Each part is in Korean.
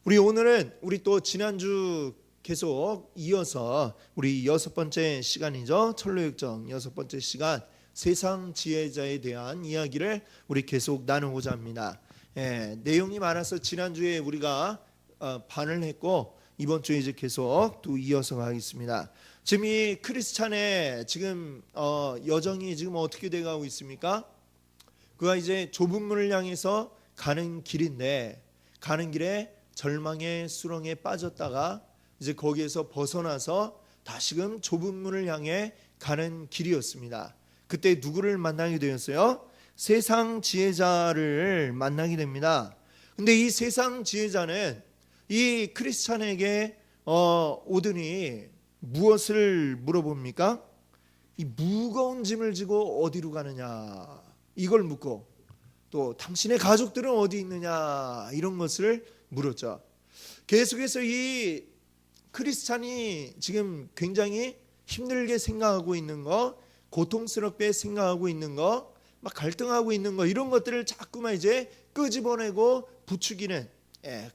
우리 또 지난주 계속 이어서 우리 6번째 시간이죠. 철로역정 6번째 시간 세상 지혜자에 대한 이야기를 우리 계속 나누고자 합니다. 내용이 많아서 지난주에 우리가 반을 했고 이번 주에 이제 계속 또 이어서 가겠습니다. 지금 이 크리스찬의 지금 여정이 지금 어떻게 돼가고 있습니까? 그가 이제 좁은 문을 향해서 가는 길인데 가는 길에 절망의 수렁에 빠졌다가 이제 거기에서 벗어나서 다시금 좁은 문을 향해 가는 길이었습니다. 그때 누구를 만나게 되었어요? 세상 지혜자를 만나게 됩니다. 근데 이 세상 지혜자는 이 크리스찬에게 오더니 무엇을 물어봅니까? 이 무거운 짐을 지고 어디로 가느냐 이걸 묻고 또 당신의 가족들은 어디 있느냐 이런 것을 물었죠. 계속해서 이 크리스찬이 지금 굉장히 힘들게 생각하고 있는 거, 고통스럽게 생각하고 있는 거, 막 갈등하고 있는 거 이런 것들을 자꾸만 이제 끄집어내고 부추기는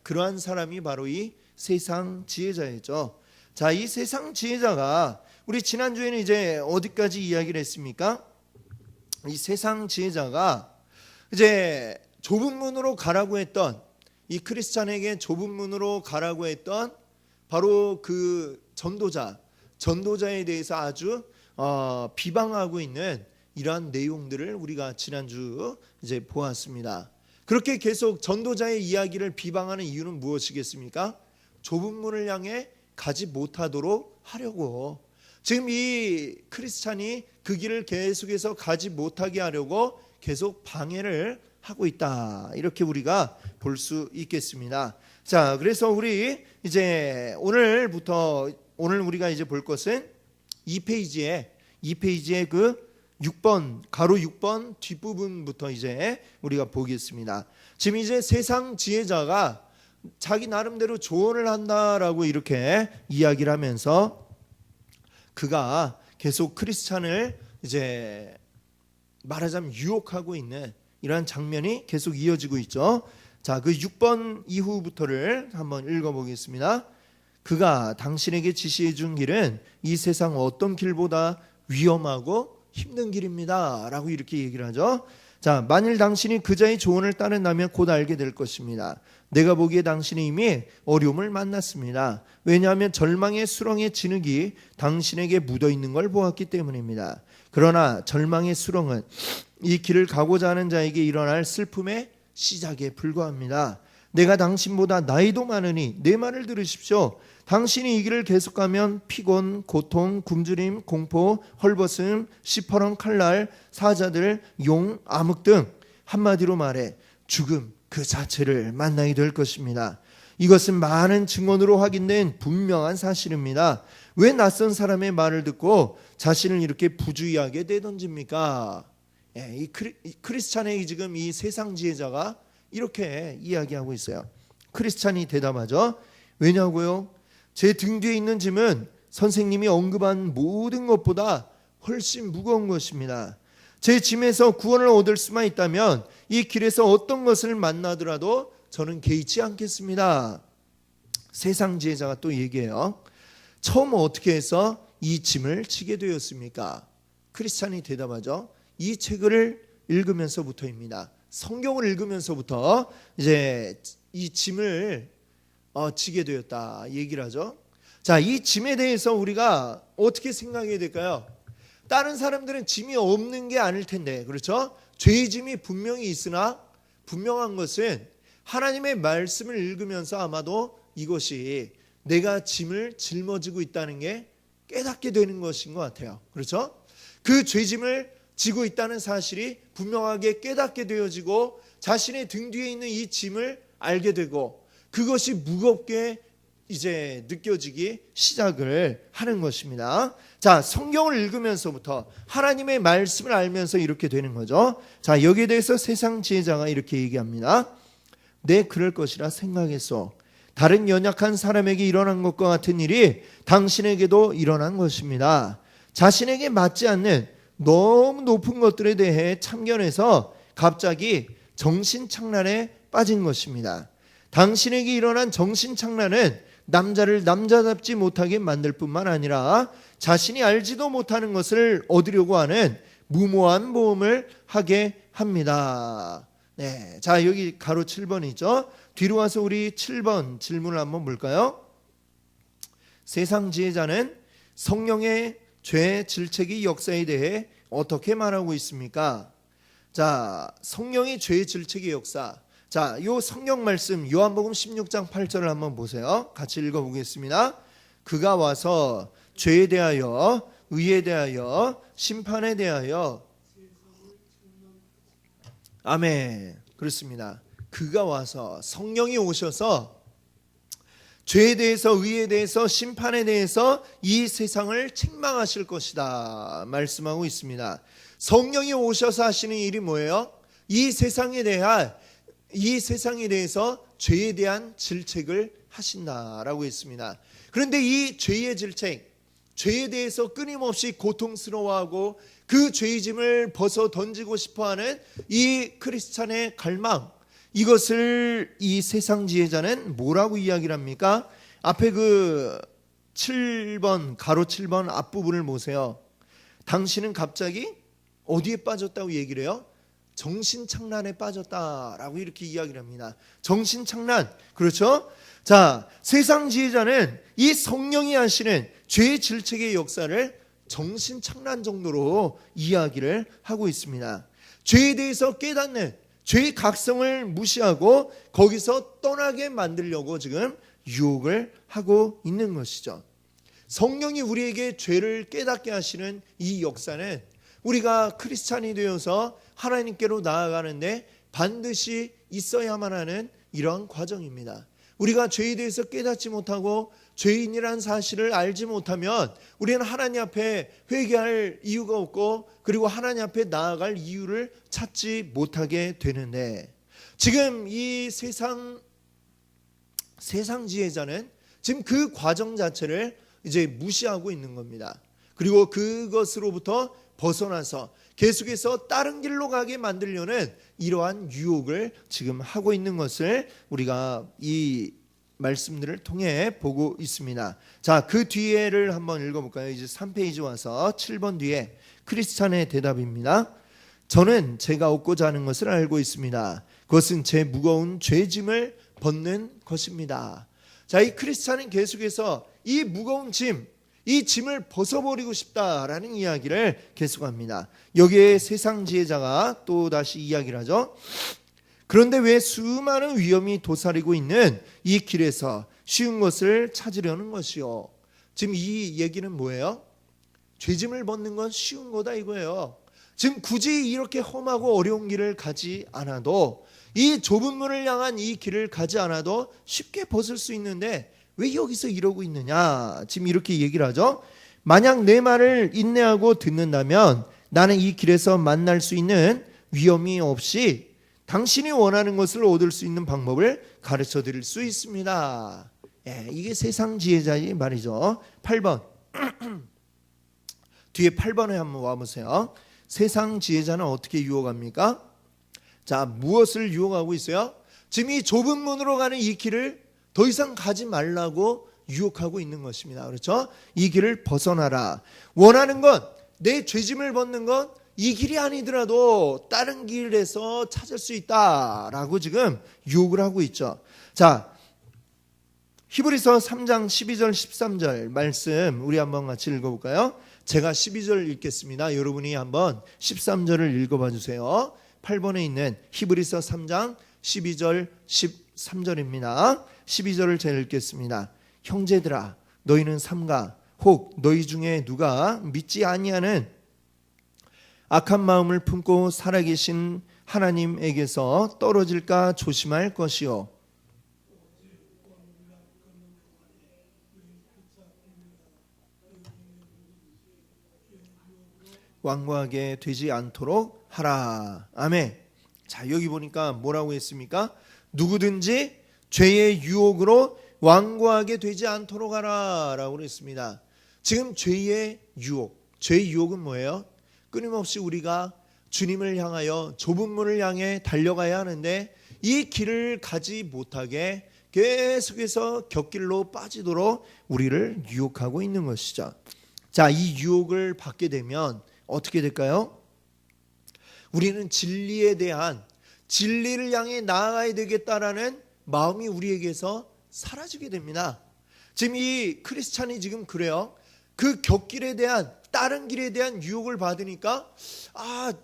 그러한 사람이 바로 이 세상 지혜자이죠. 자, 이 세상 지혜자가 우리 지난주에는 이제 어디까지 이야기를 했습니까? 이 세상 지혜자가 이제 좁은 문으로 가라고 했던 이 크리스찬에게 좁은 문으로 가라고 했던 바로 그 전도자에 대해서 아주 비방하고 있는 이러한 내용들을 우리가 지난주 이제 보았습니다. 그렇게 계속 전도자의 이야기를 비방하는 이유는 무엇이겠습니까? 좁은 문을 향해 가지 못하도록 하려고 지금 이 크리스찬이 그 길을 계속해서 가지 못하게 하려고 계속 방해를 하고 있다. 이렇게 우리가 볼 수 있겠습니다. 자, 그래서 우리 이제 오늘 우리가 이제 볼 것은 2페이지에 그 6번 가로 6번 뒷부분부터 이제 우리가 보겠습니다. 지금 이제 세상 지혜자가 자기 나름대로 조언을 한다라고 이렇게 이야기를 하면서 그가 계속 크리스찬을 이제 말하자면 유혹하고 있는 이러한 장면이 계속 이어지고 있죠. 자, 그 6번 이후부터를 한번 읽어보겠습니다. 그가 당신에게 지시해 준 길은 이 세상 어떤 길보다 위험하고 힘든 길입니다 라고 이렇게 얘기를 하죠. 자, 만일 당신이 그자의 조언을 따른다면 곧 알게 될 것입니다. 내가 보기에 당신이 이미 어려움을 만났습니다. 왜냐하면 절망의 수렁의 진흙이 당신에게 묻어있는 걸 보았기 때문입니다. 그러나 절망의 수렁은 이 길을 가고자 하는 자에게 일어날 슬픔의 시작에 불과합니다. 내가 당신보다 나이도 많으니 내 말을 들으십시오. 당신이 이 길을 계속 가면 피곤, 고통, 굶주림, 공포, 헐벗음, 시퍼런 칼날, 사자들, 용, 암흑 등 한마디로 말해 죽음 그 자체를 만나게 될 것입니다. 이것은 많은 증언으로 확인된 분명한 사실입니다. 왜 낯선 사람의 말을 듣고 자신을 이렇게 부주의하게 내던집니까? 이 크리스찬의 지금 이 세상 지혜자가 이렇게 이야기하고 있어요. 크리스찬이 대답하죠. 왜냐고요? 제 등 뒤에 있는 짐은 선생님이 언급한 모든 것보다 훨씬 무거운 것입니다. 제 짐에서 구원을 얻을 수만 있다면 이 길에서 어떤 것을 만나더라도 저는 개의치 않겠습니다. 세상 지혜자가 또 얘기해요. 처음 어떻게 해서 이 짐을 지게 되었습니까? 크리스찬이 대답하죠. 이 책을 읽으면서부터입니다. 성경을 읽으면서부터 이제 이 짐을 지게 되었다 얘기를 하죠. 자, 이 짐에 대해서 우리가 어떻게 생각해야 될까요? 다른 사람들은 짐이 없는 게 아닐 텐데, 그렇죠? 죄의 짐이 분명히 있으나 분명한 것은 하나님의 말씀을 읽으면서 아마도 이것이 내가 짐을 짊어지고 있다는 게 깨닫게 되는 것인 것 같아요. 그렇죠? 그 죄짐을 지고 있다는 사실이 분명하게 깨닫게 되어지고 자신의 등 뒤에 있는 이 짐을 알게 되고 그것이 무겁게 이제 느껴지기 시작을 하는 것입니다. 자, 성경을 읽으면서부터 하나님의 말씀을 알면서 이렇게 되는 거죠. 자, 여기에 대해서 세상 지혜자가 이렇게 얘기합니다. 내 그럴 것이라 생각했어. 다른 연약한 사람에게 일어난 것과 같은 일이 당신에게도 일어난 것입니다. 자신에게 맞지 않는 너무 높은 것들에 대해 참견해서 갑자기 정신착란에 빠진 것입니다. 당신에게 일어난 정신착란은 남자를 남자답지 못하게 만들 뿐만 아니라 자신이 알지도 못하는 것을 얻으려고 하는 무모한 모험을 하게 합니다. 네, 자 여기 가로 7번이죠. 뒤로 와서 우리 7번 질문을 한번 볼까요? 세상 지혜자는 성령의 죄 질책의 역사에 대해 어떻게 말하고 있습니까? 자, 성령의 죄 질책의 역사. 자, 요 성경 말씀 요한복음 16장 8절을 한번 보세요. 같이 읽어보겠습니다. 그가 와서 죄에 대하여, 의에 대하여, 심판에 대하여. 아멘. 그렇습니다. 그가 와서, 성령이 오셔서 죄에 대해서, 의에 대해서, 심판에 대해서 이 세상을 책망하실 것이다 말씀하고 있습니다. 성령이 오셔서 하시는 일이 뭐예요? 이 세상에 대해서 죄에 대한 질책을 하신다라고 했습니다. 그런데 이 죄의 질책, 죄에 대해서 끊임없이 고통스러워하고 그 죄의 짐을 벗어 던지고 싶어하는 이 크리스찬의 갈망, 이것을 이 세상 지혜자는 뭐라고 이야기를 합니까? 앞에 그 7번 가로 7번 앞부분을 보세요. 당신은 갑자기 어디에 빠졌다고 얘기를 해요? 정신착란에 빠졌다라고 이렇게 이야기를 합니다. 정신착란, 그렇죠? 자, 세상 지혜자는 이 성령이 하시는 죄의 질책의 역사를 정신착란 정도로 이야기를 하고 있습니다. 죄에 대해서 깨닫는, 죄의 각성을 무시하고 거기서 떠나게 만들려고 지금 유혹을 하고 있는 것이죠. 성령이 우리에게 죄를 깨닫게 하시는 이 역사는 우리가 크리스찬이 되어서 하나님께로 나아가는데 반드시 있어야만 하는 이러한 과정입니다. 우리가 죄에 대해서 깨닫지 못하고 죄인이라는 사실을 알지 못하면 우리는 하나님 앞에 회개할 이유가 없고 그리고 하나님 앞에 나아갈 이유를 찾지 못하게 되는데, 지금 이 세상 지혜자는 지금 그 과정 자체를 이제 무시하고 있는 겁니다. 그리고 그것으로부터 벗어나서 계속해서 다른 길로 가게 만들려는 이러한 유혹을 지금 하고 있는 것을 우리가 이 말씀들을 통해 보고 있습니다. 자, 그 뒤에를 한번 읽어볼까요? 이제 3페이지 와서 7번 뒤에 크리스찬의 대답입니다. 저는 제가 얻고자 하는 것을 알고 있습니다. 그것은 제 무거운 죄짐을 벗는 것입니다. 자, 이 크리스찬은 계속해서 이 무거운 짐, 이 짐을 벗어버리고 싶다라는 이야기를 계속합니다. 여기에 세상 지혜자가 또 다시 이야기를 하죠. 그런데 왜 수많은 위험이 도사리고 있는 이 길에서 쉬운 것을 찾으려는 것이요? 지금 이 얘기는 뭐예요? 죄짐을 벗는 건 쉬운 거다 이거예요. 지금 굳이 이렇게 험하고 어려운 길을 가지 않아도, 이 좁은 문을 향한 이 길을 가지 않아도 쉽게 벗을 수 있는데 왜 여기서 이러고 있느냐? 지금 이렇게 얘기를 하죠. 만약 내 말을 인내하고 듣는다면 나는 이 길에서 만날 수 있는 위험이 없이 당신이 원하는 것을 얻을 수 있는 방법을 가르쳐 드릴 수 있습니다. 예, 이게 세상 지혜자의 말이죠. 8번 뒤에 8번에 한번 와보세요. 세상 지혜자는 어떻게 유혹합니까? 자, 무엇을 유혹하고 있어요? 지금 이 좁은 문으로 가는 이 길을 더 이상 가지 말라고 유혹하고 있는 것입니다. 그렇죠? 이 길을 벗어나라. 원하는 건, 내 죄짐을 벗는 건 이 길이 아니더라도 다른 길에서 찾을 수 있다라고 지금 유혹을 하고 있죠. 자, 히브리서 3장 12절 13절 말씀 우리 한번 같이 읽어볼까요? 제가 12절 읽겠습니다. 여러분이 한번 13절을 읽어봐 주세요. 8번에 있는 히브리서 3장 12절 13절입니다. 12절을 제가 읽겠습니다. 형제들아, 너희는 삼가 혹 너희 중에 누가 믿지 아니하는 악한 마음을 품고 살아계신 하나님에게서 떨어질까 조심할 것이요. 완고하게 되지 않도록 하라. 아멘. 자, 여기 보니까 뭐라고 했습니까? 누구든지 죄의 유혹으로 완고하게 되지 않도록 하라 라고 그랬습니다. 지금 죄의 유혹은 뭐예요? 끊임없이 우리가 주님을 향하여 좁은 문을 향해 달려가야 하는데 이 길을 가지 못하게 계속해서 곁길로 빠지도록 우리를 유혹하고 있는 것이죠. 자, 이 유혹을 받게 되면 어떻게 될까요? 우리는 진리를 향해 나아가야 되겠다라는 마음이 우리에게서 사라지게 됩니다. 지금 이 크리스찬이 지금 그래요. 그 곁길에 대한, 다른 길에 대한 유혹을 받으니까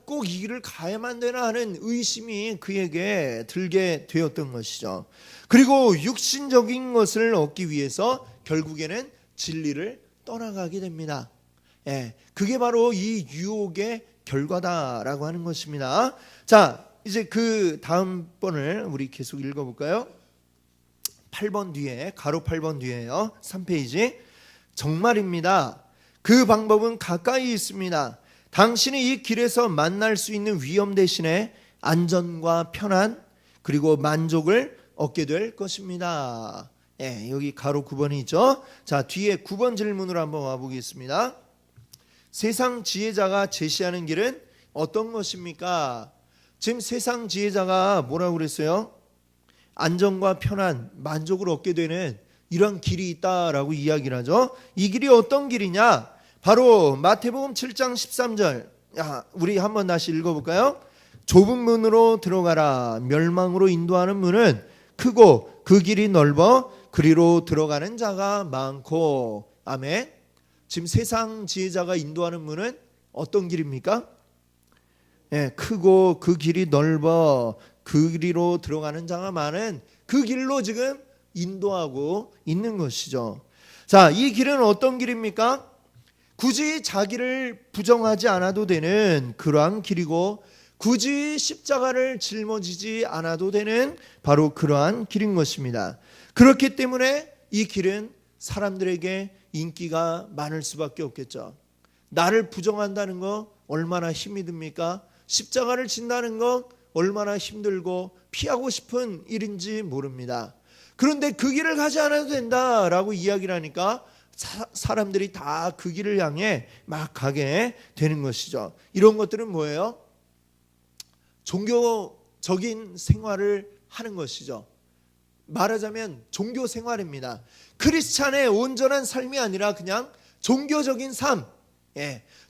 꼭 이 길을 가야만 되나 하는 의심이 그에게 들게 되었던 것이죠. 그리고 육신적인 것을 얻기 위해서 결국에는 진리를 떠나가게 됩니다. 그게 바로 이 유혹의 결과다라고 하는 것입니다. 자, 이제 그 다음 번을 우리 계속 읽어볼까요? 8번 뒤에, 가로 8번 뒤에요. 3페이지. 정말입니다. 그 방법은 가까이 있습니다. 당신이 이 길에서 만날 수 있는 위험 대신에 안전과 편안 그리고 만족을 얻게 될 것입니다. 여기 가로 9번이 있죠. 자, 뒤에 9번 질문으로 한번 와보겠습니다. 세상 지혜자가 제시하는 길은 어떤 것입니까? 지금 세상 지혜자가 뭐라고 그랬어요? 안정과 편안, 만족을 얻게 되는 이런 길이 있다라고 이야기를 하죠. 이 길이 어떤 길이냐? 바로 마태복음 7장 13절. 우리 한번 다시 읽어볼까요? 좁은 문으로 들어가라. 멸망으로 인도하는 문은 크고 그 길이 넓어 그리로 들어가는 자가 많고. 아멘. 지금 세상 지혜자가 인도하는 문은 어떤 길입니까? 크고 그 길이 넓어 그 길로 들어가는 자가 많은 그 길로 지금 인도하고 있는 것이죠. 자, 이 길은 어떤 길입니까? 굳이 자기를 부정하지 않아도 되는 그러한 길이고 굳이 십자가를 짊어지지 않아도 되는 바로 그러한 길인 것입니다. 그렇기 때문에 이 길은 사람들에게 인기가 많을 수밖에 없겠죠. 나를 부정한다는 거 얼마나 힘이 듭니까? 십자가를 진다는 거 얼마나 힘들고 피하고 싶은 일인지 모릅니다. 그런데 그 길을 가지 않아도 된다라고 이야기를 하니까 사람들이 다 그 길을 향해 막 가게 되는 것이죠. 이런 것들은 뭐예요? 종교적인 생활을 하는 것이죠. 말하자면 종교 생활입니다. 크리스찬의 온전한 삶이 아니라 그냥 종교적인 삶,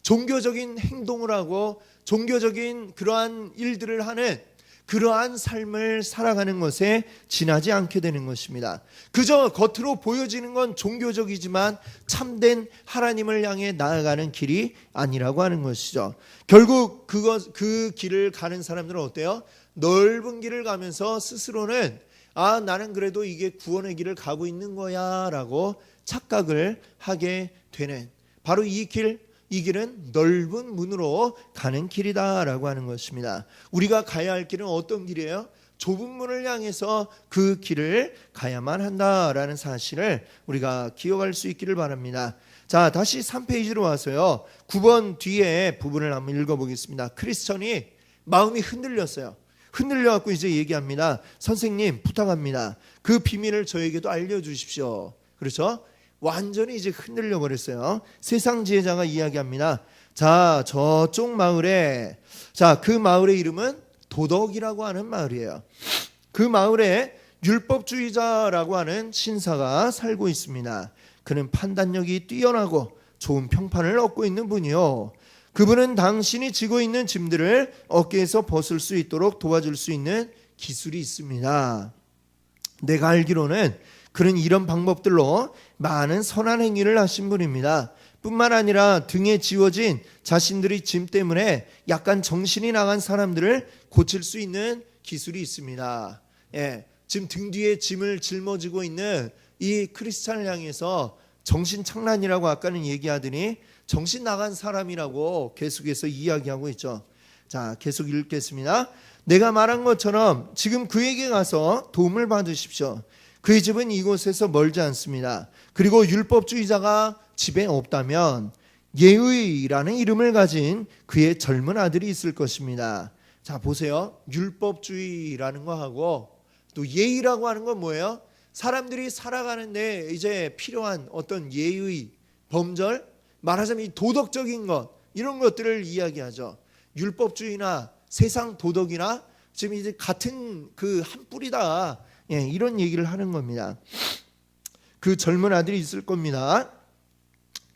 종교적인 행동을 하고 종교적인 그러한 일들을 하는 그러한 삶을 살아가는 것에 지나지 않게 되는 것입니다. 그저 겉으로 보여지는 건 종교적이지만 참된 하나님을 향해 나아가는 길이 아니라고 하는 것이죠. 결국 그 길을 가는 사람들은 어때요? 넓은 길을 가면서 스스로는 나는 그래도 이게 구원의 길을 가고 있는 거야 라고 착각을 하게 되는 바로 이 길은 넓은 문으로 가는 길이다라고 하는 것입니다. 우리가 가야 할 길은 어떤 길이에요? 좁은 문을 향해서 그 길을 가야만 한다라는 사실을 우리가 기억할 수 있기를 바랍니다. 자, 다시 3페이지로 와서요. 9번 뒤에 부분을 한번 읽어보겠습니다. 크리스천이 마음이 흔들렸어요. 흔들려갖고 이제 얘기합니다. 선생님 부탁합니다. 그 비밀을 저에게도 알려주십시오. 그렇죠? 완전히 이제 흔들려 버렸어요. 세상 지혜자가 이야기합니다. 자, 저쪽 마을에, 그 마을의 이름은 도덕이라고 하는 마을이에요. 그 마을에 율법주의자라고 하는 신사가 살고 있습니다. 그는 판단력이 뛰어나고 좋은 평판을 얻고 있는 분이요. 그분은 당신이 지고 있는 짐들을 어깨에서 벗을 수 있도록 도와줄 수 있는 기술이 있습니다. 내가 알기로는 그는 이런 방법들로 많은 선한 행위를 하신 분입니다. 뿐만 아니라 등에 지워진 자신들의 짐 때문에 약간 정신이 나간 사람들을 고칠 수 있는 기술이 있습니다. 지금 등 뒤에 짐을 짊어지고 있는 이 크리스찬을 향해서 정신착란이라고 아까는 얘기하더니 정신 나간 사람이라고 계속해서 이야기하고 있죠. 자, 계속 읽겠습니다. 내가 말한 것처럼 지금 그에게 가서 도움을 받으십시오. 그의 집은 이곳에서 멀지 않습니다. 그리고 율법주의자가 집에 없다면 예의라는 이름을 가진 그의 젊은 아들이 있을 것입니다. 자, 보세요. 율법주의라는 거하고 또 예의라고 하는 건 뭐예요? 사람들이 살아가는데 이제 필요한 어떤 예의, 범절, 말하자면 이 도덕적인 것, 이런 것들을 이야기하죠. 율법주의나 세상 도덕이나 지금 이제 같은 그 한 뿌리다. 이런 얘기를 하는 겁니다. 그 젊은 아들이 있을 겁니다.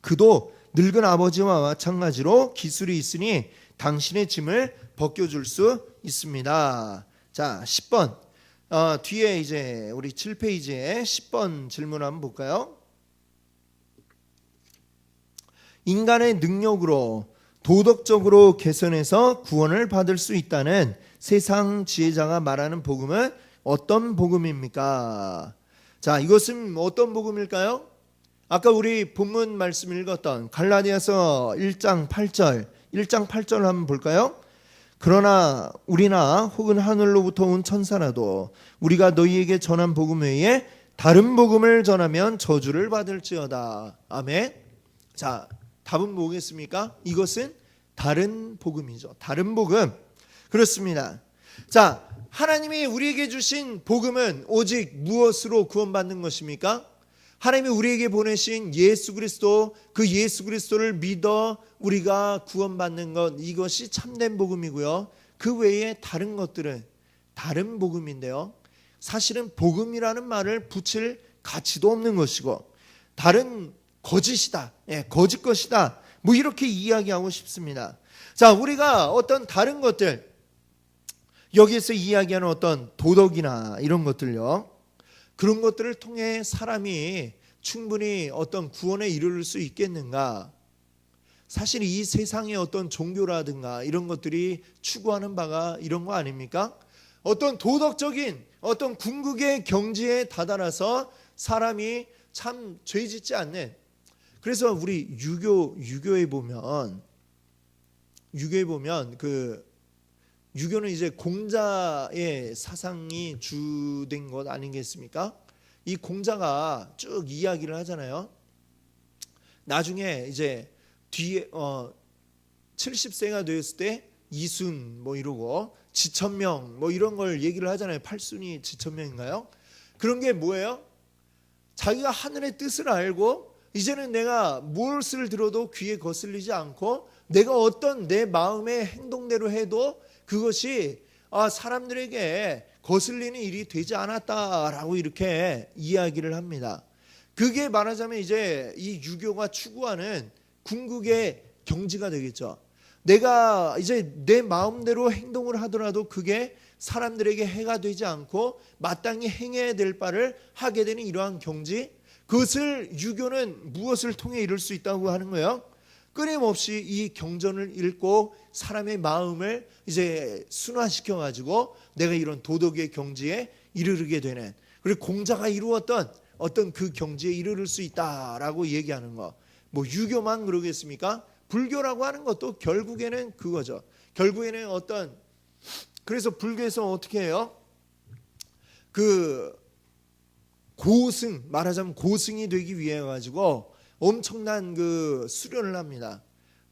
그도 늙은 아버지와 마찬가지로 기술이 있으니 당신의 짐을 벗겨줄 수 있습니다. 자, 10번. 뒤에 이제 우리 7페이지에 10번 질문 한번 볼까요? 인간의 능력으로 도덕적으로 개선해서 구원을 받을 수 있다는 세상 지혜자가 말하는 복음은 어떤 복음입니까? 자, 이것은 어떤 복음일까요? 아까 우리 본문 말씀 읽었던 갈라디아서 1장 8절 한번 볼까요? 그러나 우리나 혹은 하늘로부터 온 천사라도 우리가 너희에게 전한 복음 외에 다른 복음을 전하면 저주를 받을지어다. 아멘. 자, 답은 뭐겠습니까? 이것은 다른 복음이죠. 다른 복음. 그렇습니다. 자, 하나님이 우리에게 주신 복음은 오직 무엇으로 구원받는 것입니까? 하나님이 우리에게 보내신 예수 그리스도, 그 예수 그리스도를 믿어 우리가 구원받는 것, 이것이 참된 복음이고요. 그 외에 다른 것들은 다른 복음인데요. 사실은 복음이라는 말을 붙일 가치도 없는 것이고 다른 거짓이다, 거짓 것이다, 뭐 이렇게 이야기하고 싶습니다. 자, 우리가 어떤 다른 것들, 여기에서 이야기하는 어떤 도덕이나 이런 것들요, 그런 것들을 통해 사람이 충분히 어떤 구원에 이르를 수 있겠는가? 사실 이 세상의 어떤 종교라든가 이런 것들이 추구하는 바가 이런 거 아닙니까? 어떤 도덕적인 어떤 궁극의 경지에 다다라서 사람이 참 죄짓지 않는, 그래서 우리 유교에 보면 그 유교는 이제 공자의 사상이 주된 것 아니겠습니까? 이 공자가 쭉 이야기를 하잖아요. 나중에 이제 뒤에 70세가 되었을 때 이순 뭐 이러고 지천명 뭐 이런 걸 얘기를 하잖아요. 팔순이 지천명인가요? 그런 게 뭐예요? 자기가 하늘의 뜻을 알고 이제는 내가 무엇을 들어도 귀에 거슬리지 않고 내가 어떤 내 마음의 행동대로 해도 그것이 사람들에게 거슬리는 일이 되지 않았다라고 이렇게 이야기를 합니다. 그게 말하자면 이제 이 유교가 추구하는 궁극의 경지가 되겠죠. 내가 이제 내 마음대로 행동을 하더라도 그게 사람들에게 해가 되지 않고 마땅히 행해야 될 바를 하게 되는 이러한 경지, 그것을 유교는 무엇을 통해 이룰 수 있다고 하는 거예요? 끊임없이 이 경전을 읽고 사람의 마음을 이제 순화시켜 가지고 내가 이런 도덕의 경지에 이르게 되는, 그리고 공자가 이루었던 어떤 그 경지에 이르를 수 있다라고 얘기하는 거. 뭐 유교만 그러겠습니까? 불교라고 하는 것도 결국에는 그거죠. 결국에는 어떤, 그래서 불교에서 어떻게 해요? 그 고승, 말하자면 고승이 되기 위해 가지고 엄청난 그 수련을 합니다.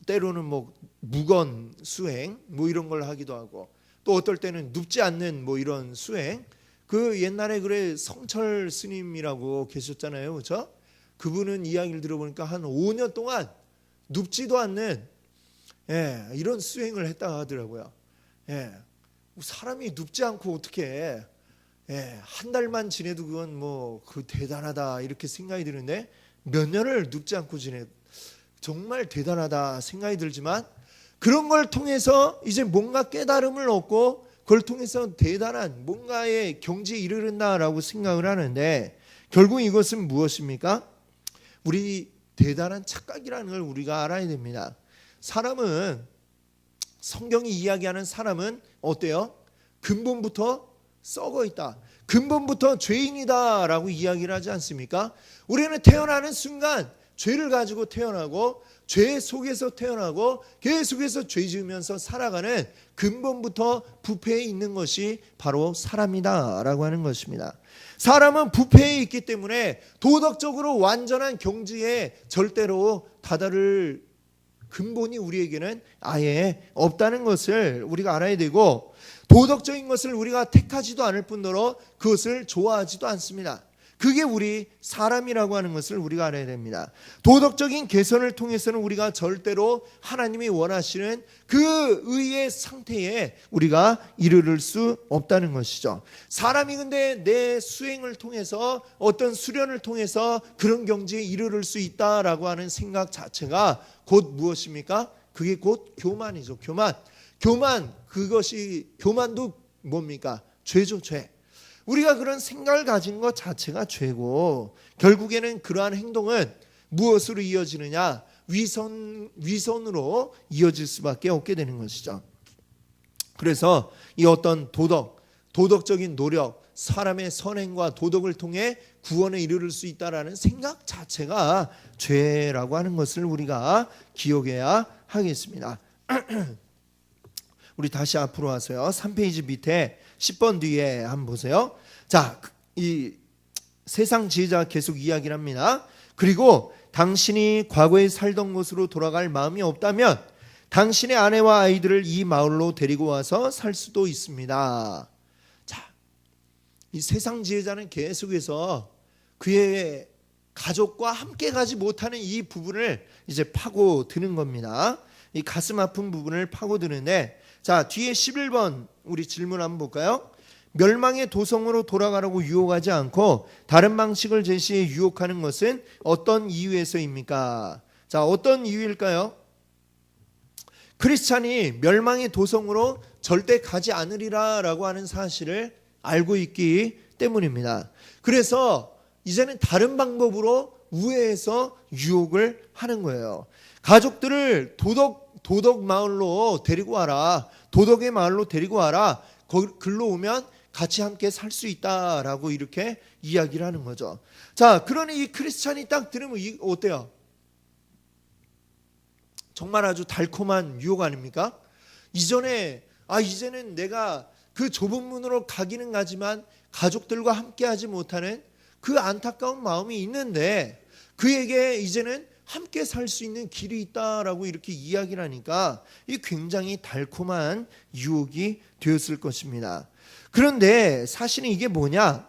때로는 뭐 무건 수행 뭐 이런 걸 하기도 하고, 또 어떨 때는 눕지 않는 뭐 이런 수행. 그 옛날에 그래 성철 스님이라고 계셨잖아요, 그렇죠? 그분은 이야기를 들어보니까 한 5년 동안 눕지도 않는 이런 수행을 했다 하더라고요. 사람이 눕지 않고 어떻게 한 달만 지내도 그건 뭐 그 대단하다 이렇게 생각이 드는데, 몇 년을 눕지 않고 정말 대단하다 생각이 들지만, 그런 걸 통해서 이제 뭔가 깨달음을 얻고 그걸 통해서 대단한 뭔가의 경지에 이르른다라고 생각을 하는데, 결국 이것은 무엇입니까? 우리 대단한 착각이라는 걸 우리가 알아야 됩니다. 사람은, 성경이 이야기하는 사람은 어때요? 근본부터 썩어 있다, 근본부터 죄인이다라고 이야기를 하지 않습니까? 우리는 태어나는 순간 죄를 가지고 태어나고 죄 속에서 태어나고 계속해서 죄 지으면서 살아가는 근본부터 부패해 있는 것이 바로 사람이다라고 하는 것입니다. 사람은 부패해 있기 때문에 도덕적으로 완전한 경지에 절대로 다다를 근본이 우리에게는 아예 없다는 것을 우리가 알아야 되고, 도덕적인 것을 우리가 택하지도 않을 뿐더러 그것을 좋아하지도 않습니다. 그게 우리 사람이라고 하는 것을 우리가 알아야 됩니다. 도덕적인 개선을 통해서는 우리가 절대로 하나님이 원하시는 그 의의 상태에 우리가 이르를 수 없다는 것이죠. 사람이 근데 내 수행을 통해서 어떤 수련을 통해서 그런 경지에 이르를 수 있다라고 하는 생각 자체가 곧 무엇입니까? 그게 곧 교만이죠. 교만, 그것이 교만도 뭡니까? 죄죠, 죄. 우리가 그런 생각을 가진 것 자체가 죄고, 결국에는 그러한 행동은 무엇으로 이어지느냐? 위선으로 이어질 수밖에 없게 되는 것이죠. 그래서 이 어떤 도덕적인 노력, 사람의 선행과 도덕을 통해 구원에 이르를 수 있다라는 생각 자체가 죄라고 하는 것을 우리가 기억해야 하겠습니다. 우리 다시 앞으로 와서요. 3페이지 밑에 10번 뒤에 한번 보세요. 자, 이 세상 지혜자가 계속 이야기를 합니다. 그리고 당신이 과거에 살던 곳으로 돌아갈 마음이 없다면 당신의 아내와 아이들을 이 마을로 데리고 와서 살 수도 있습니다. 자, 이 세상 지혜자는 계속해서 그의 가족과 함께 가지 못하는 이 부분을 이제 파고드는 겁니다. 이 가슴 아픈 부분을 파고드는데, 자, 뒤에 11번 우리 질문 한번 볼까요? 멸망의 도성으로 돌아가라고 유혹하지 않고 다른 방식을 제시해 유혹하는 것은 어떤 이유에서입니까? 자, 어떤 이유일까요? 크리스찬이 멸망의 도성으로 절대 가지 않으리라라고 하는 사실을 알고 있기 때문입니다. 그래서 이제는 다른 방법으로 우회해서 유혹을 하는 거예요. 가족들을 도덕 마을로 데리고 와라. 도덕의 마을로 데리고 와라. 글로 오면 같이 함께 살 수 있다라고 이렇게 이야기를 하는 거죠. 자, 그러니 이 크리스찬이 딱 들으면 어때요? 정말 아주 달콤한 유혹 아닙니까? 이제는 내가 그 좁은 문으로 가기는 가지만 가족들과 함께 하지 못하는 그 안타까운 마음이 있는데 그에게 이제는 함께 살 수 있는 길이 있다라고 이렇게 이야기를 하니까 이 굉장히 달콤한 유혹이 되었을 것입니다. 그런데 사실은 이게 뭐냐?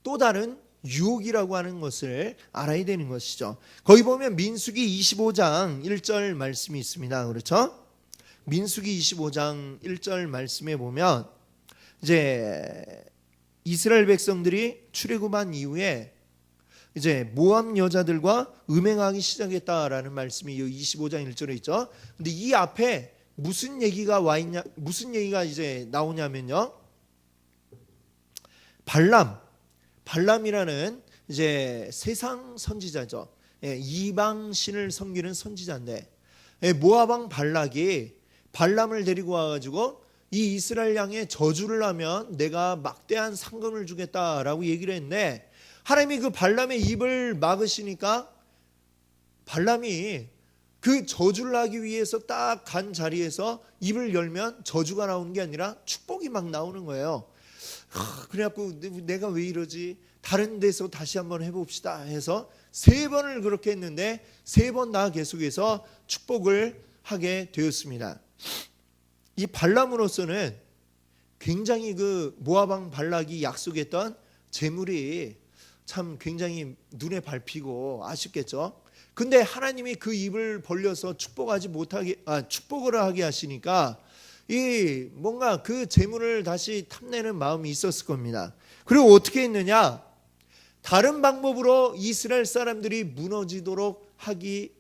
또 다른 유혹이라고 하는 것을 알아야 되는 것이죠. 거기 보면 민수기 25장 1절 말씀이 있습니다. 그렇죠? 민수기 25장 1절 말씀에 보면 이제 이스라엘 백성들이 출애굽한 이후에 이제 모압 여자들과 음행하기 시작했다라는 말씀이 25장 1절에 있죠. 근데 이 앞에 무슨 얘기가 이제 나오냐면요. 발람이라는 이제 세상 선지자죠. 이방 신을 섬기는 선지자인데 모압 왕 발락이 발람을 데리고 와가지고 이 이스라엘 양에 저주를 하면 내가 막대한 상금을 주겠다라고 얘기를 했는데 하나님이 그 발람의 입을 막으시니까 발람이 그 저주를 하기 위해서 딱 간 자리에서 입을 열면 저주가 나오는 게 아니라 축복이 막 나오는 거예요. 그래갖고 내가 왜 이러지? 다른 데서 다시 한번 해봅시다 해서 3번을 그렇게 했는데 3번 다 계속해서 축복을 하게 되었습니다. 이 발람으로서는 굉장히 그 모압 왕 발락이 약속했던 재물이 참 굉장히 눈에 밟히고 아쉽겠죠. 근데 하나님이 그 입을 벌려서 축복을 하게 하시니까 이 뭔가 그 재물을 다시 탐내는 마음이 있었을 겁니다. 그리고 어떻게 했느냐? 다른 방법으로 이스라엘 사람들이 무너지도록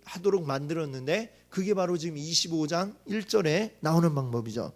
하도록 만들었는데 그게 바로 지금 25장 1절에 나오는 방법이죠.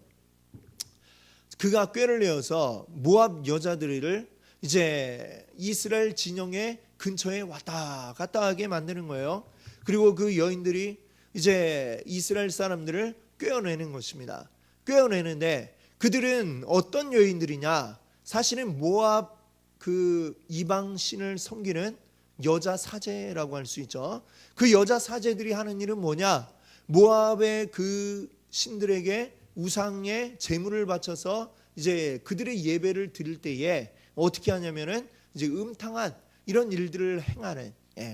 그가 꾀를 내어서 모압 여자들을 이제 이스라엘 진영의 근처에 왔다 갔다 하게 만드는 거예요. 그리고 그 여인들이 이제 이스라엘 사람들을 꾀어내는 것입니다. 꾀어내는데 그들은 어떤 여인들이냐? 사실은 모압 그 이방 신을 섬기는 여자 사제라고 할 수 있죠. 그 여자 사제들이 하는 일은 뭐냐? 모압의 그 신들에게 우상의 제물을 바쳐서 이제 그들의 예배를 드릴 때에 어떻게 하냐면은 이제 음탕한 이런 일들을 행하는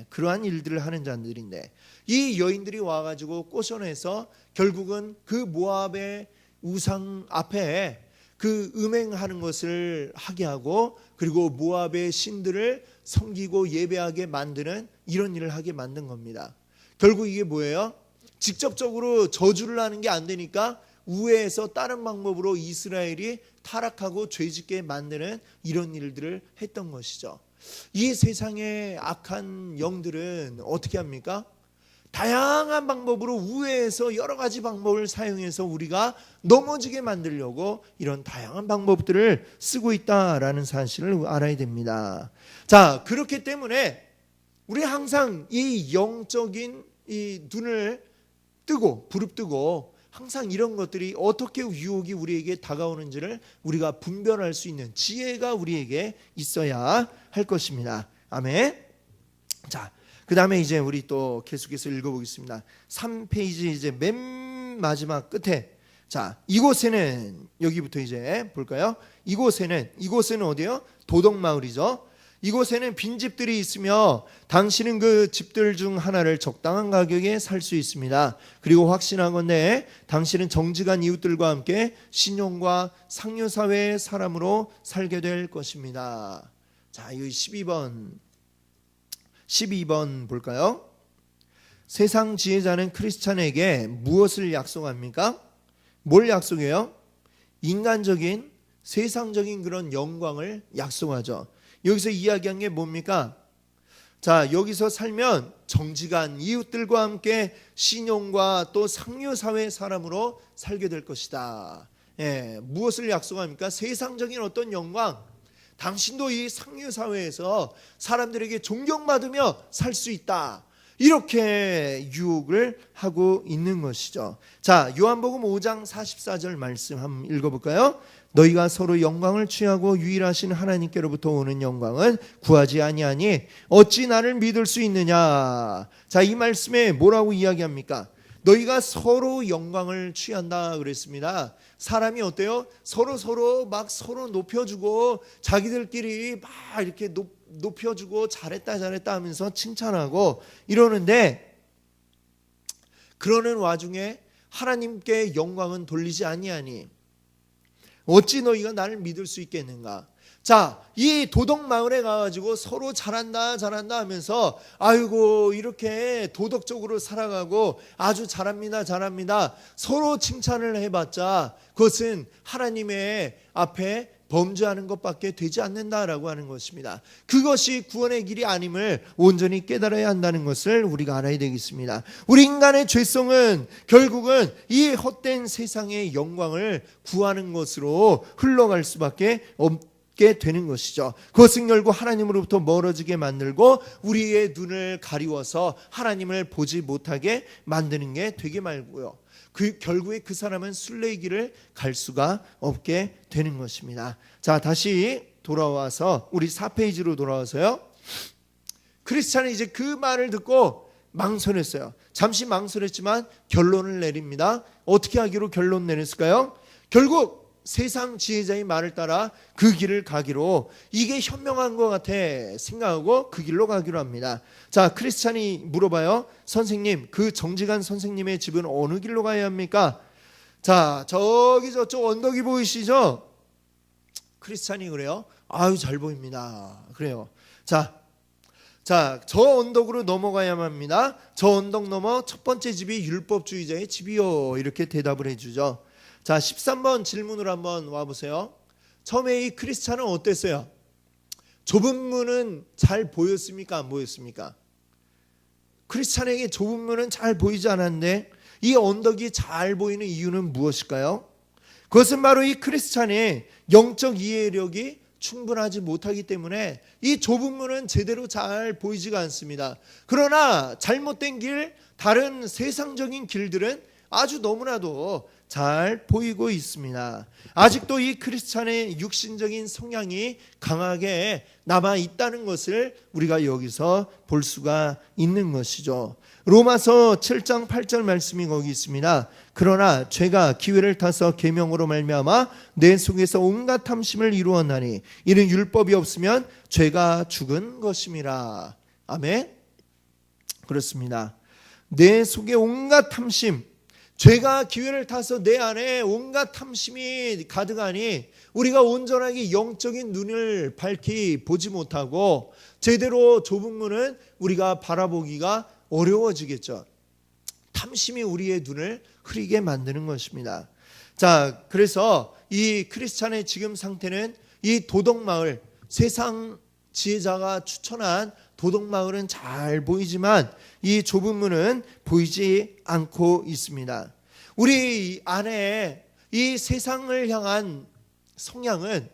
그러한 일들을 하는 자들인데 이 여인들이 와가지고 꼬셔내서 결국은 그 모압의 우상 앞에 그 음행하는 것을 하게 하고 그리고 모압의 신들을 섬기고 예배하게 만드는 이런 일을 하게 만든 겁니다. 결국 이게 뭐예요? 직접적으로 저주를 하는 게 안 되니까 우회해서 다른 방법으로 이스라엘이 타락하고 죄짓게 만드는 이런 일들을 했던 것이죠. 이 세상의 악한 영들은 어떻게 합니까? 다양한 방법으로 우회해서 여러 가지 방법을 사용해서 우리가 넘어지게 만들려고 이런 다양한 방법들을 쓰고 있다라는 사실을 알아야 됩니다. 자, 그렇기 때문에 우리 항상 이 영적인 이 눈을 뜨고 부릅뜨고 항상 이런 것들이 어떻게 유혹이 우리에게 다가오는지를 우리가 분별할 수 있는 지혜가 우리에게 있어야 할 것입니다. 아멘. 자, 그 다음에 이제 우리 또 계속해서 읽어보겠습니다. 3페이지 이제 맨 마지막 끝에, 자, 이곳에는, 여기부터 이제 볼까요? 이곳에는 어디요? 도덕마을이죠. 이곳에는 빈집들이 있으며 당신은 그 집들 중 하나를 적당한 가격에 살 수 있습니다. 그리고 확신하건대 당신은 정직한 이웃들과 함께 신용과 상류사회의 사람으로 살게 될 것입니다. 자, 이 12번 볼까요? 세상 지혜자는 크리스찬에게 무엇을 약속합니까? 뭘 약속해요? 인간적인 세상적인 그런 영광을 약속하죠. 여기서 이야기한 게 뭡니까? 자, 여기서 살면 정직한 이웃들과 함께 신용과 또 상류사회 사람으로 살게 될 것이다. 예, 무엇을 약속합니까? 세상적인 어떤 영광, 당신도 이 상류사회에서 사람들에게 존경받으며 살 수 있다. 이렇게 유혹을 하고 있는 것이죠. 자, 요한복음 5장 44절 말씀 한번 읽어볼까요? 너희가 서로 영광을 취하고 유일하신 하나님께로부터 오는 영광은 구하지 아니하니 어찌 나를 믿을 수 있느냐. 자, 이 말씀에 뭐라고 이야기합니까? 너희가 서로 영광을 취한다 그랬습니다. 사람이 어때요? 서로 막 서로 높여주고 자기들끼리 막 이렇게 높여주고 잘했다 하면서 칭찬하고 이러는데, 그러는 와중에 하나님께 영광은 돌리지 아니하니 어찌 너희가 나를 믿을 수 있겠는가. 자, 이 도덕마을에 가가지고 서로 잘한다 하면서 아이고 이렇게 도덕적으로 살아가고 아주 잘합니다 서로 칭찬을 해봤자 그것은 하나님의 앞에 범죄하는 것밖에 되지 않는다라고 하는 것입니다. 그것이 구원의 길이 아님을 온전히 깨달아야 한다는 것을 우리가 알아야 되겠습니다. 우리 인간의 죄성은 결국은 이 헛된 세상의 영광을 구하는 것으로 흘러갈 수밖에 없게 되는 것이죠. 그것은 결국 하나님으로부터 멀어지게 만들고 우리의 눈을 가리워서 하나님을 보지 못하게 만드는 게 되게 말고요. 결국에 그 사람은 순례의 길을 갈 수가 없게 되는 것입니다. 자, 다시 돌아와서 우리 4페이지로 돌아와서요. 크리스찬은 이제 그 말을 듣고 망설였어요. 잠시 망설였지만 결론을 내립니다. 어떻게 하기로 결론 내렸을까요? 결국 세상 지혜자의 말을 따라 그 길을 가기로, 이게 현명한 것 같아 생각하고 그 길로 가기로 합니다. 자, 크리스찬이 물어봐요. 선생님, 그 정직한 선생님의 집은 어느 길로 가야 합니까? 자, 저기 저쪽 언덕이 보이시죠? 크리스찬이 그래요. 아유, 잘 보입니다. 그래요. 자, 저 언덕으로 넘어가야만 합니다. 저 언덕 넘어 첫 번째 집이 율법주의자의 집이요. 이렇게 대답을 해주죠. 자, 13번 질문으로 한번 와보세요. 처음에 이 크리스찬은 어땠어요? 좁은 문은 잘 보였습니까? 안 보였습니까? 크리스찬에게 좁은 문은 잘 보이지 않았는데 이 언덕이 잘 보이는 이유는 무엇일까요? 그것은 바로 이 크리스찬의 영적 이해력이 충분하지 못하기 때문에 이 좁은 문은 제대로 잘 보이지가 않습니다. 그러나 잘못된 길, 다른 세상적인 길들은 아주 너무나도 잘 보이고 있습니다. 아직도 이 크리스찬의 육신적인 성향이 강하게 남아 있다는 것을 우리가 여기서 볼 수가 있는 것이죠. 로마서 7장 8절 말씀이 거기 있습니다. 그러나 죄가 기회를 타서 계명으로 말미암아 내 속에서 온갖 탐심을 이루었나니 이는 율법이 없으면 죄가 죽은 것임이라. 아멘. 그렇습니다. 내 속에 온갖 탐심, 죄가 기회를 타서 내 안에 온갖 탐심이 가득하니 우리가 온전하게 영적인 눈을 밝히 보지 못하고 제대로 좁은 문은 우리가 바라보기가 어려워지겠죠. 탐심이 우리의 눈을 흐리게 만드는 것입니다. 자, 그래서 이 크리스찬의 지금 상태는 이 도덕마을, 세상 지혜자가 추천한 도덕마을은 잘 보이지만 이 좁은 문은 보이지 않고 있습니다. 우리 안에 이 세상을 향한 성향은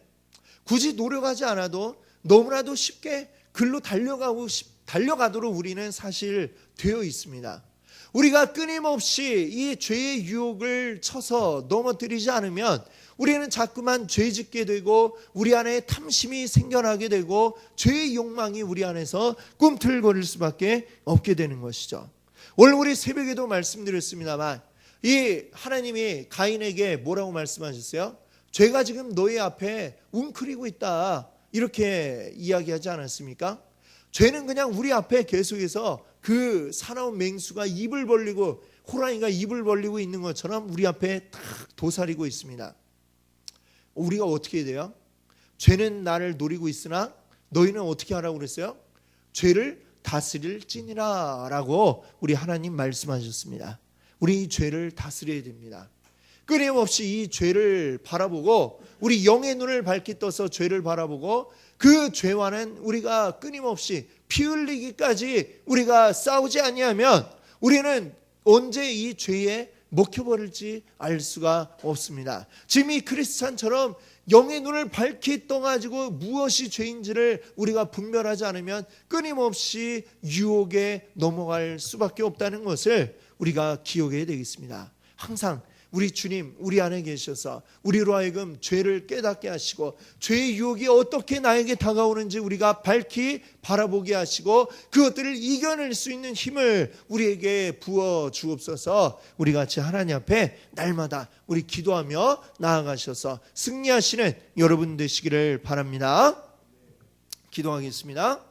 굳이 노력하지 않아도 너무나도 쉽게 글로 달려가도록 우리는 사실 되어 있습니다. 우리가 끊임없이 이 죄의 유혹을 쳐서 넘어뜨리지 않으면 우리는 자꾸만 죄 짓게 되고 우리 안에 탐심이 생겨나게 되고 죄의 욕망이 우리 안에서 꿈틀거릴 수밖에 없게 되는 것이죠. 오늘 우리 새벽에도 말씀드렸습니다만 이 하나님이 가인에게 뭐라고 말씀하셨어요? 죄가 지금 너희 앞에 웅크리고 있다, 이렇게 이야기하지 않았습니까? 죄는 그냥 우리 앞에 계속해서 그 사나운 맹수가 입을 벌리고 호랑이가 입을 벌리고 있는 것처럼 우리 앞에 딱 도사리고 있습니다. 우리가 어떻게 해야 돼요? 죄는 나를 노리고 있으나 너희는 어떻게 하라고 그랬어요? 죄를 다스릴지니라 라고 우리 하나님 말씀하셨습니다. 우리 이 죄를 다스려야 됩니다. 끊임없이 이 죄를 바라보고 우리 영의 눈을 밝게 떠서 죄를 바라보고 그 죄와는 우리가 끊임없이 피 흘리기까지 우리가 싸우지 아니하면 우리는 언제 이 죄에 먹혀버릴지 알 수가 없습니다. 지금 이 크리스찬처럼 영의 눈을 밝게 떠가지고 무엇이 죄인지를 우리가 분별하지 않으면 끊임없이 유혹에 넘어갈 수밖에 없다는 것을 우리가 기억해야 되겠습니다. 항상 우리 주님 우리 안에 계셔서 우리로 하여금 죄를 깨닫게 하시고 죄의 유혹이 어떻게 나에게 다가오는지 우리가 밝히 바라보게 하시고 그것들을 이겨낼 수 있는 힘을 우리에게 부어 주옵소서. 우리 같이 하나님 앞에 날마다 우리 기도하며 나아가셔서 승리하시는 여러분 되시기를 바랍니다. 기도하겠습니다.